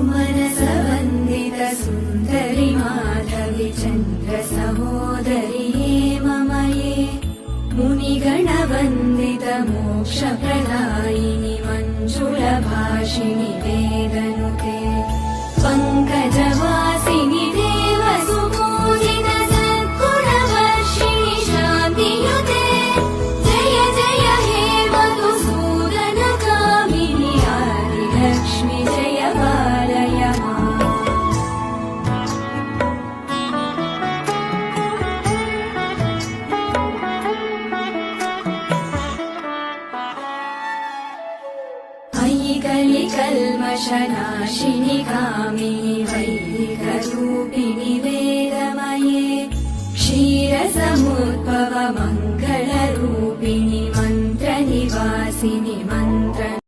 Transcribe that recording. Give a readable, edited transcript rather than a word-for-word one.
सुमनसवन्दित सुन्दरि माधवि चन्द्र सहोदरि हेममये मुनिगणवन्दित मोक्षप्रदायिनि मञ्जुलभाषिणि वेदनुते पङ्कजवासिनि देवसुपूजित सद्गुणवर्षिणि शान्तियुते जय जय हे मधुसूदनकामिनि आदिलक्ष्मि जय पालय माम्। अयि कलिकल्मषनाशिनि कामिनि वैदिकरूपिणि वेदमये क्षीरसमुद्भव मङ्गलरूपिणि मन्त्रनिवासिनि